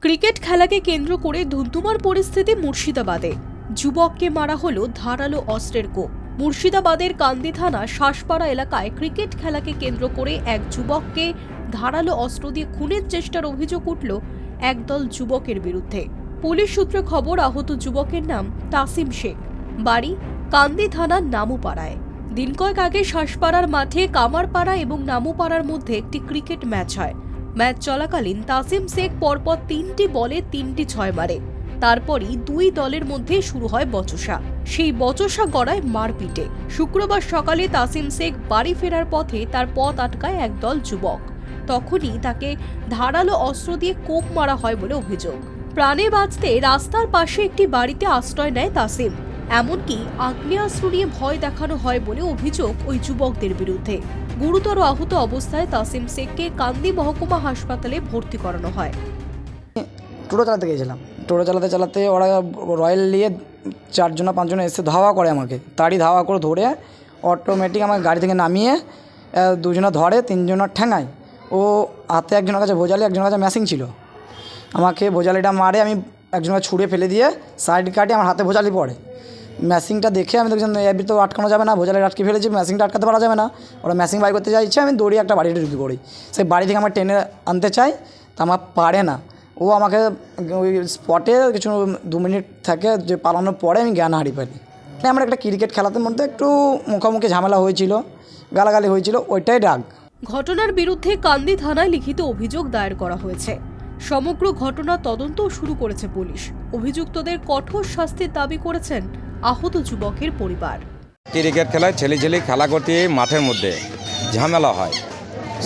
Cricket খেলাকে কেন্দ্র করে ধুন্ধুমার পরিস্থিতি মুর্শিদাবাদে। যুবককে মারা হলো ধারালো অস্ত্রের কোপ। মুর্শিদাবাদের কান্দি থানা শ্বাসপাড়া এলাকায় ক্রিকেট খেলাকে কেন্দ্র করে এক যুবককে ধারালো অস্ত্র দিয়ে খুনের চেষ্টার অভিযোগ উঠল একদল যুবকের বিরুদ্ধে। পুলিশ সূত্রে খবর, আহত যুবকের নাম তাসিম শেখ, বাড়ি কান্দি থানার নামুপাড়ায়। দিন কয়েক আগে শ্বাসপাড়ার মাঠে কামারপাড়া এবং নামুপাড়ার মধ্যে একটি ক্রিকেট ম্যাচ হয়। ম্যাচ চলাকালীন তাসিম শেখ পরপর 3টি বলে 3টি 6 মারে। তারপরই দুই দলের মধ্যে শুরু হয় বচসা। সেই বচসা গড়ায় মারপিটে। শুক্রবার সকালে তাসিম শেখ বাড়ি ফেরার পথে তার পথ আটকায় একদল যুবক। তখনই তাকে ধারালো অস্ত্র দিয়ে কোপ মারা হয় বলে অভিযোগ। প্রাণে বাঁচতে রাস্তার পাশে একটি বাড়িতে আশ্রয় নেয় তাসিম। এমনকি আগ্নেয়াস্ত্র নিয়ে ভয় দেখানো হয় বলে অভিযোগ ওই যুবকদের বিরুদ্ধে। গুরুতর আহত অবস্থায় তাসিম শেখকে কান্দি মহকুমা হাসপাতালে ভর্তি করানো হয়। টোটো চালাতে গিয়েছিলাম। টোটো চালাতে ওরা রয়্যাল নিয়ে 4-5 জন এসে ধাওয়া করে আমাকে। তারই ধাওয়া করে ধরে অটোমেটিক আমাকে গাড়ি থেকে নামিয়ে 2 জনা ধরে, 3 জনের ঠ্যাঙায়। ও হাতে একজনের কাছে ভোজালি, একজনের কাছে ম্যাশিং ছিল। আমাকে ভোজালিটা মারে, আমি একজনকে ছুঁড়ে ফেলে দিয়ে সাইড কাটি, আমার হাতে ভোজালি পড়ে। ম্যাশিংটা দেখে আমি দেখছি এর তো আটকানো যাবে না, ভোজালি আটকে ফেলেছি, ম্যাশিংটা আটকাতে পারা যাবে না। ওরা ম্যাশিং বাই করতে চাইছে, আমি দৌড়িয়ে একটা বাড়িতে ঢুকে পড়ি। সেই বাড়ি থেকে আমার টেনে আনতে চাই, তা আমার পারে না। ও আমাকে ওই স্পটে কিছু 2 মিনিট থাকে, যে পালানোর পরে আমি জ্ঞান হারিয়ে ফেলি। আমার একটা ক্রিকেট খেলাতে মধ্যে একটু মুখোমুখি ঝামেলা হয়েছিল, গালাগালি হয়েছিল, ওইটাই রাগ। ঘটনার বিরুদ্ধে কান্দি থানায় লিখিত অভিযোগ দায়ের করা হয়েছে। সমগ্র ঘটনা তদন্ত শুরু করেছে পুলিশ। অভিযুক্তদের কঠোর শাস্তির দাবি করেছেন আহত যুবকের পরিবার। ক্রিকেট খেলায় ছেলে খেলা করতে মাঠের মধ্যে ঝামেলা হয়।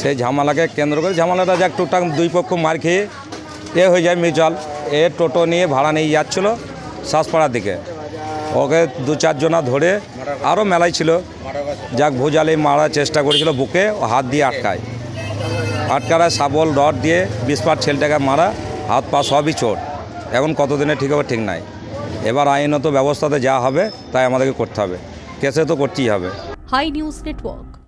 সেই ঝামেলাকে কেন্দ্র করে ঝামেলাটা যাক টুকটাক 2 পক্ষ মার খেয়ে হয়ে যায় মিউচুয়াল। টোটো নিয়ে ভাড়া নিয়ে যাচ্ছিলো শ্বাসপাড়ার দিকে। ওকে 2-4 জনা ধরে, আরও মেলাই ছিল, যাক ভোজালি মারার চেষ্টা করেছিল, বুকে হাত দিয়ে আটকায় শাবল রড দিয়ে 20 ছেলেটাকে মারা, হাত পা সবই চোট। এখন কতদিনে ঠিক হবে ঠিক নাই। এবার আইনত ব্যবস্থাতে যা হবে তাই আমাদেরকে করতে হবে, কেসে তো করতেই হবে। Hi news network.